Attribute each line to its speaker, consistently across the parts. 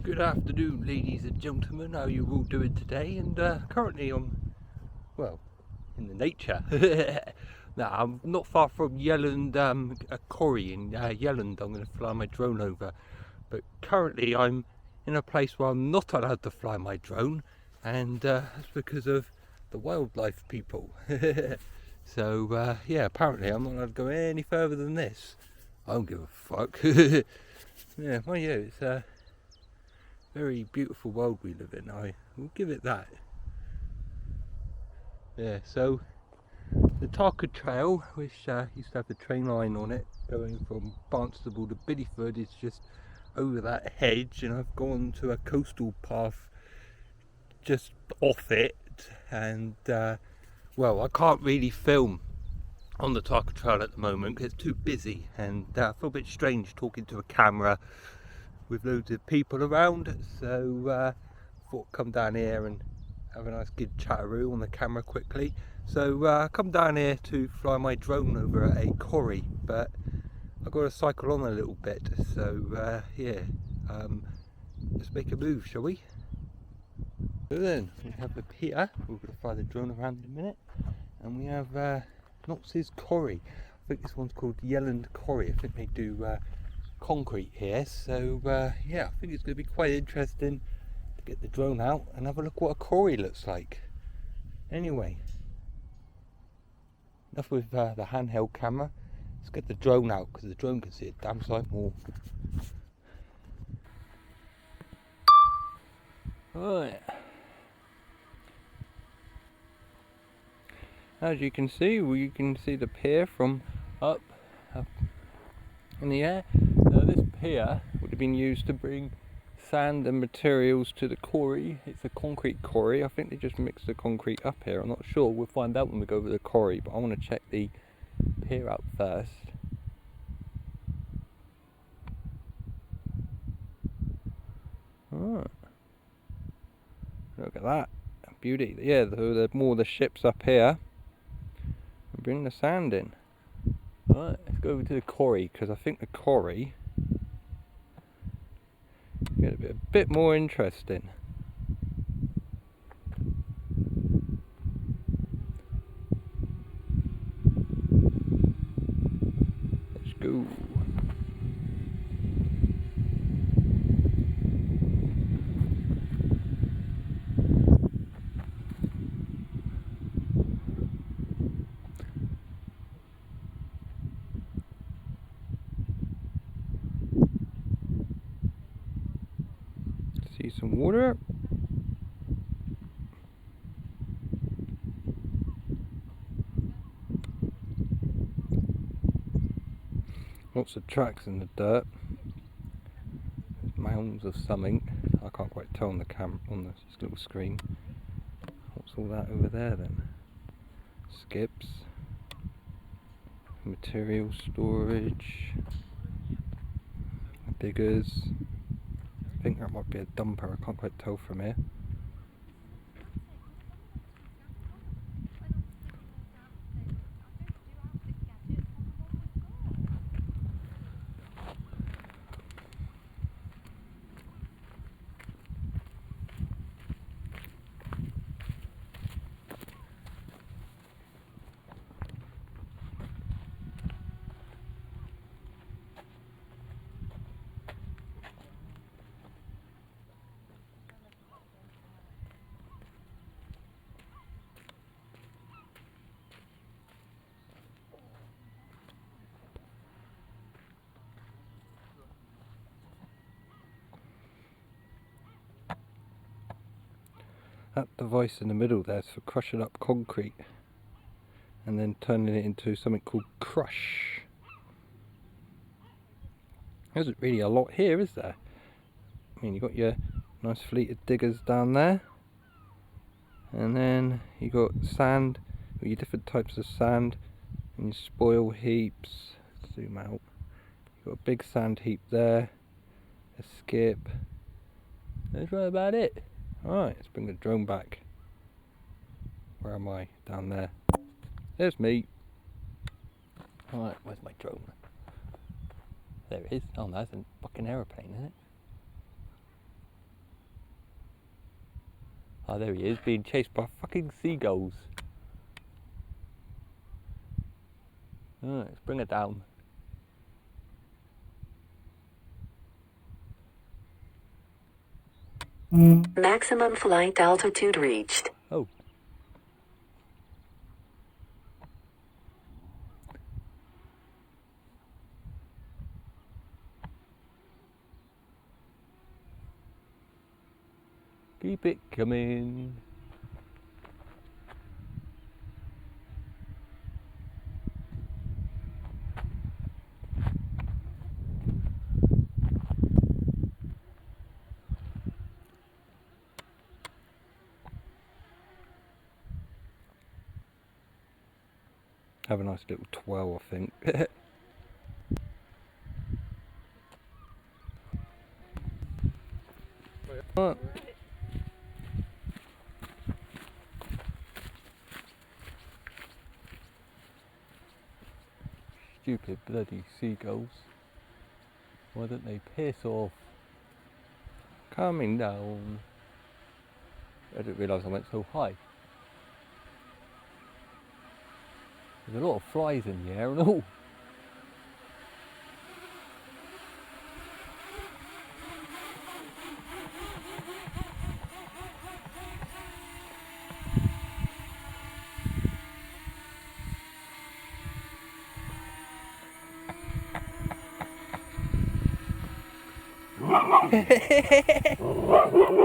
Speaker 1: Good afternoon, ladies and gentlemen. How are you all doing today? And currently I'm, well, in the nature. Now, I'm not far from Yellend, Quay in Yellend. I'm going to fly my drone over. But currently I'm in a place where I'm not allowed to fly my drone. And that's because of the wildlife people. So, yeah, apparently I'm not allowed to go any further than this. I don't give a fuck. Yeah, well, yeah, it's very beautiful world we live in. I will give it that. Yeah, so the Tarka Trail, which used to have the train line on it going from Barnstable to Bideford, is just over that hedge, and I've gone to a coastal path just off it. And well, I can't really film on the Tarka Trail at the moment because it's too busy, and I feel a bit strange talking to a camera with loads of people around. So thought I'd come down here and have a nice good chatteroo on the camera quickly. So I come down here to fly my drone over a quarry, but I've got to cycle on a little bit. So yeah, let's make a move, shall we? So then we have up here, we're going to fly the drone around in a minute, and we have Knox's Quarry. I think this one's called Yellend Quarry. I think they do concrete here. So yeah, I think it's going to be quite interesting to get the drone out and have a look what a quarry looks like. Anyway, enough with the handheld camera. Let's get the drone out because the drone can see a damn sight more. Right. As you can see, the pier from up in the air. Now this pier would have been used to bring sand and materials to the quarry. It's a concrete quarry. I think they just mixed the concrete up here. I'm not sure. We'll find out when we go over the quarry, but I want to check the pier out first. Oh, look at that beauty. Yeah, the more the ships up here and bring the sand in. Right, let's go over to the quarry, because I think the quarry is going to be a bit more interesting. Let's go. See some water. Lots of tracks in the dirt. There's mounds of something. I can't quite tell on the on the little screen. What's all that over there then? Skips. Material storage. Diggers. I think that might be a dumper. I can't quite tell from here. That device in the middle there is for crushing up concrete and then turning it into something called crush. There isn't really a lot here, is there? I mean, you've got your nice fleet of diggers down there, and then you got sand, with your different types of sand, and your spoil heaps. Zoom out. You've got a big sand heap there, a skip. That's right about it. Alright, let's bring the drone back. Where am I? Down there. There's me. Alright, where's my drone? There it is. Oh no, that's a fucking aeroplane, isn't it? Oh, there he is, being chased by fucking seagulls. Alright, let's bring her down.
Speaker 2: Maximum flight altitude reached.
Speaker 1: Oh. Keep it coming. Have a nice little twirl, I think. Oh. Stupid bloody seagulls. Why don't they piss off? Coming down. I didn't realise I went so high. There's a lot of flies in the air and all.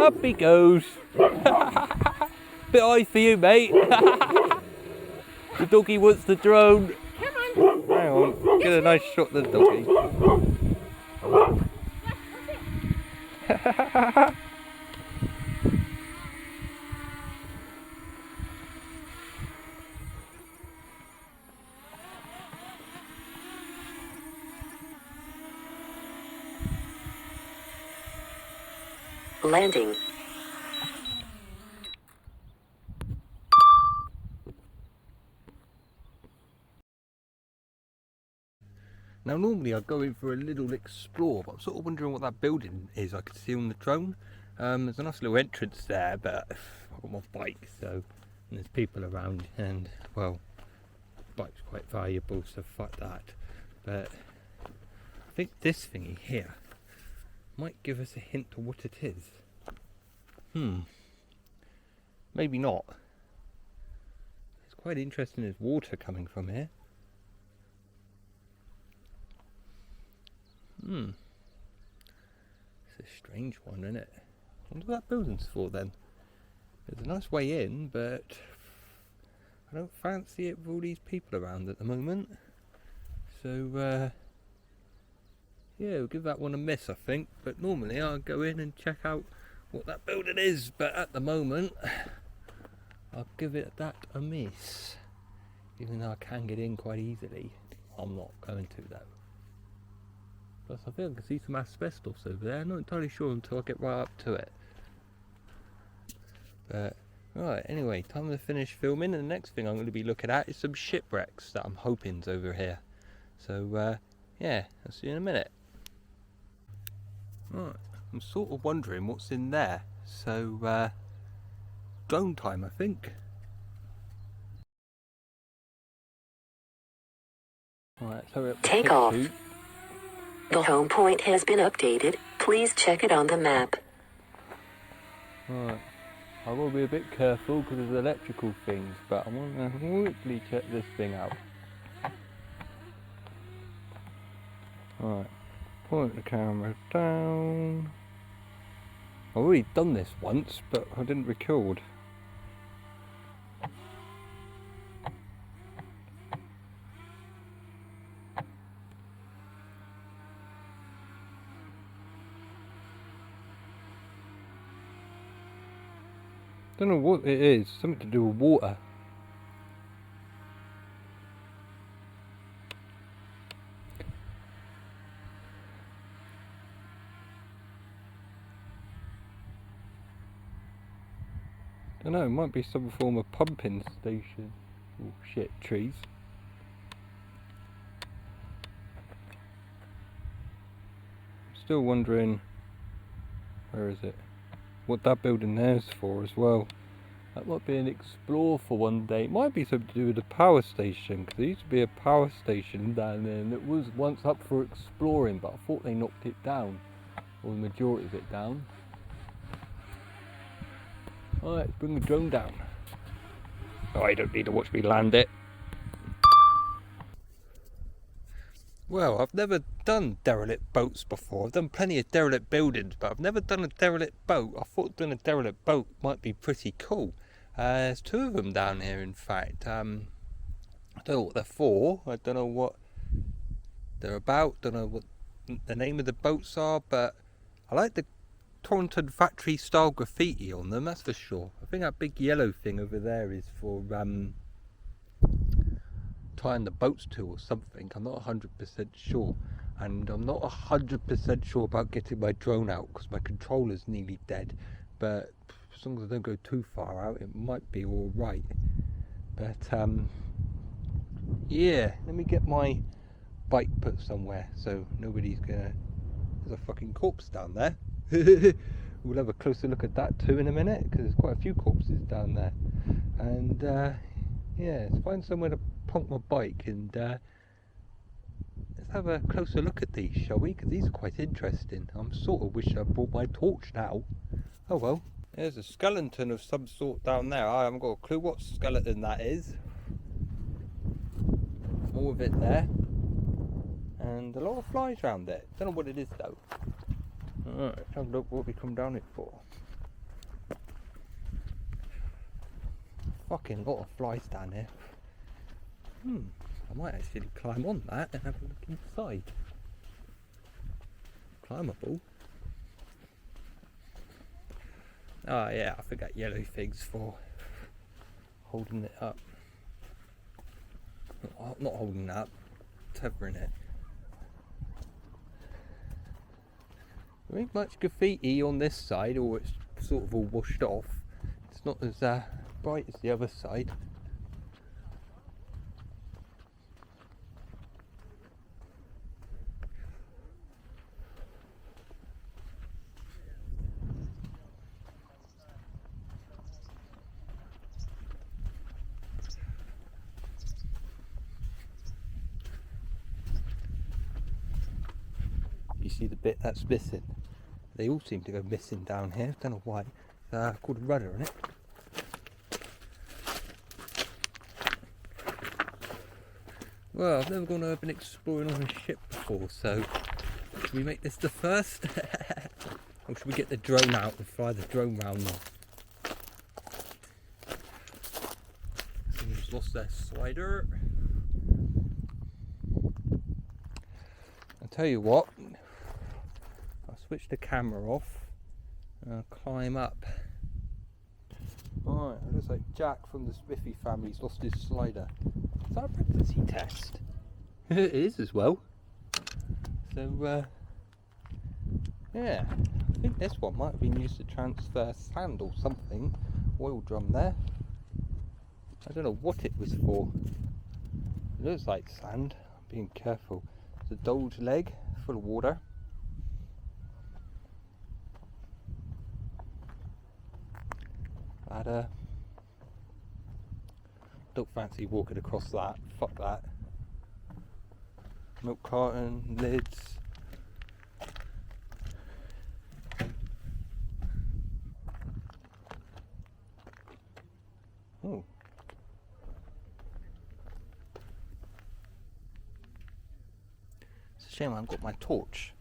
Speaker 1: Up he goes. Bit high for you, mate. The doggy wants the drone. Come on. Hang on, get a nice shot of the doggy.
Speaker 2: Landing.
Speaker 1: Now normally I'd go in for a little explore, but I'm sort of wondering what that building is I could see on the drone. There's a nice little entrance there, but I've got my bike, so and there's people around, and well, bike's quite valuable, so fuck that. But I think this thingy here might give us a hint to what it is. Maybe not. It's quite interesting, there's water coming from here. It's a strange one, isn't it? I wonder what that building's for then. There's a nice way in, but I don't fancy it with all these people around at the moment. So, yeah, we'll give that one a miss, I think. But normally I'll go in and check out what that building is. But at the moment, I'll give it that a miss. Even though I can get in quite easily. I'm not going to, though. Plus, I think I can see some asbestos over there. I'm not entirely sure until I get right up to it. But, right, anyway, time to finish filming. And the next thing I'm going to be looking at is some shipwrecks that I'm hoping's over here. So, yeah, I'll see you in a minute. Right, I'm sort of wondering what's in there. So, drone time, I think. Alright, so we're
Speaker 2: Take off. The home point has been updated. Please check it on the map.
Speaker 1: Right, I will be a bit careful because there's electrical things, but I want to quickly check this thing out. Right, point the camera down. I've already done this once, but I didn't record. Don't know what it is, something to do with water. Don't know, it might be some form of pumping station. Oh shit, trees. Still wondering, where is it? what that building there's for as well. That might be an explore for one day. It might be something to do with the power station, because there used to be a power station down there and it was once up for exploring, but I thought they knocked it down, or the majority of it down. Alright, let's bring the drone down. Oh, I don't need to watch me land it. Well, I've never done derelict boats before. I've done plenty of derelict buildings, but I've never done a derelict boat. I thought doing a derelict boat might be pretty cool. There's two of them down here, in fact. I don't know what they're for. I don't know what they're about. Don't know what the name of the boats are, but I like the Taunton factory style graffiti on them, that's for sure. I think that big yellow thing over there is for tying the boats to or something. I'm not 100% sure, and I'm not 100% sure about getting my drone out because my controller's nearly dead, but as long as I don't go too far out it might be alright. But yeah, let me get my bike put somewhere so nobody's gonna... There's a fucking corpse down there. We'll have a closer look at that too in a minute, because there's quite a few corpses down there. And yeah, let's find somewhere to plonk my bike and let's have a closer look at these, shall we? Because these are quite interesting. I'm sort of wish I brought my torch now. Oh well. There's a skeleton of some sort down there. I haven't got a clue what skeleton that is. More of it there. And a lot of flies around there. Don't know what it is though. Alright, let's have a look what we come down it for. Fucking lot of flies down here. I might actually climb on that and have a look inside. Climbable. Oh yeah, I think that yellow thing's for holding it up. Not holding it up, tethering it. There ain't much graffiti on this side, or it's sort of all washed off. It's not as bright as the other side. You see the bit that's missing? They all seem to go missing down here. Don't know why. It's called a rudder, isn't it? Well, I've never gone urban exploring on a ship before, so should we make this the first? Or should we get the drone out and fly the drone round now? Someone's lost their slider. I'll tell you what, I'll switch the camera off and I'll climb up. Alright, it looks like Jack from the Smithy family's lost his slider. Is that a pregnancy test? It is as well. So, yeah, I think this one might have been used to transfer sand or something. Oil drum there. I don't know what it was for. It looks like sand. I'm being careful. It's a dolge leg full of water. Ladder. Don't fancy walking across that. Fuck that. Milk carton, lids. Oh. It's a shame I haven't got my torch.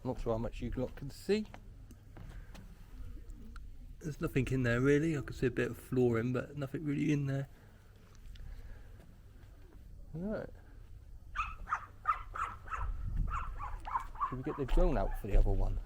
Speaker 1: I'm not sure how much you lot can see. There's nothing in there really. I can see a bit of flooring, but nothing really in there. Right. Should we get the drone out for the other one?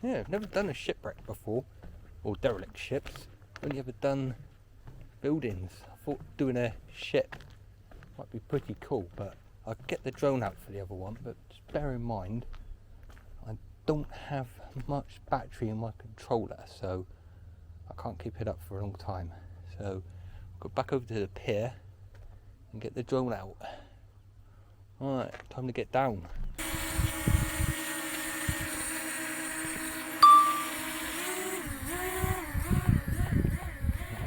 Speaker 1: Yeah, I've never done a shipwreck before, or derelict ships. Only ever done buildings. I thought doing a ship might be pretty cool, but I'll get the drone out for the other one. But just bear in mind, I don't have much battery in my controller, so I can't keep it up for a long time. So I'll go back over to the pier and get the drone out. Alright, time to get down.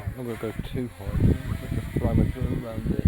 Speaker 1: I'm not going to go too hard. I'm going to fly my drone around it.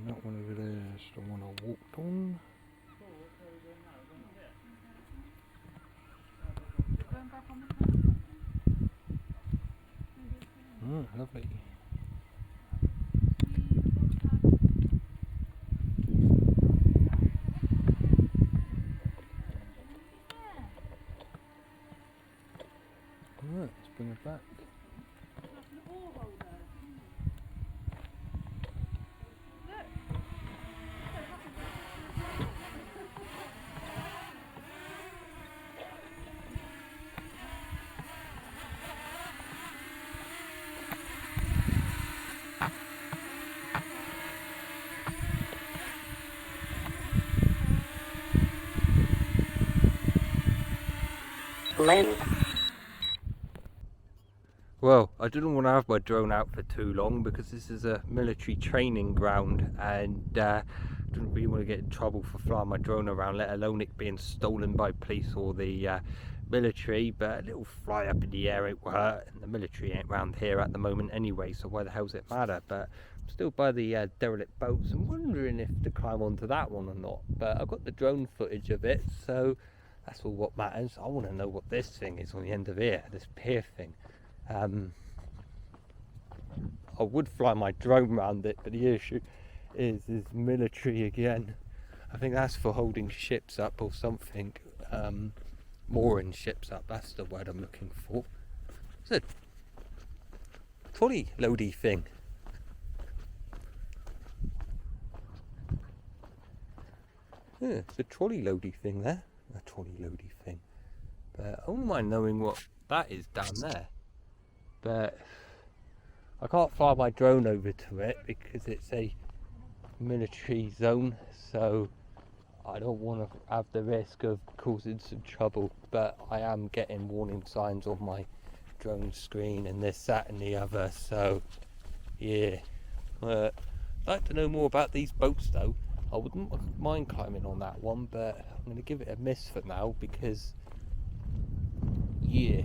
Speaker 1: Not one over there, it's the one I walked on. Lovely. Alright, let's bring it back. Well, I didn't want to have my drone out for too long because this is a military training ground, and I didn't really want to get in trouble for flying my drone around, let alone it being stolen by police or the military. But a little fly up in the air, it will hurt, and the military ain't round here at the moment anyway, so why the hell's it matter? But I'm still by the derelict boats. I'm wondering if to climb onto that one or not, but I've got the drone footage of it, so that's all what matters. I want to know what this thing is on the end of here, this pier thing. I would fly my drone around it, but the issue is military again. I think that's for holding ships up or something. Mooring ships up, that's the word I'm looking for. It's a trolley loady thing. Yeah, it's a trolley loady thing there. A trolley loady thing. But I wouldn't mind knowing what that is down there. But I can't fly my drone over to it because it's a military zone, so I don't want to have the risk of causing some trouble. But I am getting warning signs on my drone screen and this, that and the other, so yeah. I'd like to know more about these boats though. I wouldn't mind climbing on that one, but I'm going to give it a miss for now because yeah.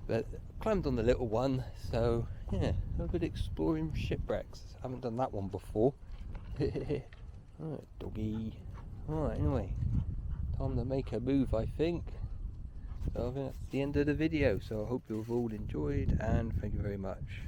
Speaker 1: But I climbed on the little one, so yeah, a bit exploring shipwrecks. I haven't done that one before. Alright, doggy. Alright, anyway, time to make a move, I think. So I think that's the end of the video. So I hope you've all enjoyed, and thank you very much.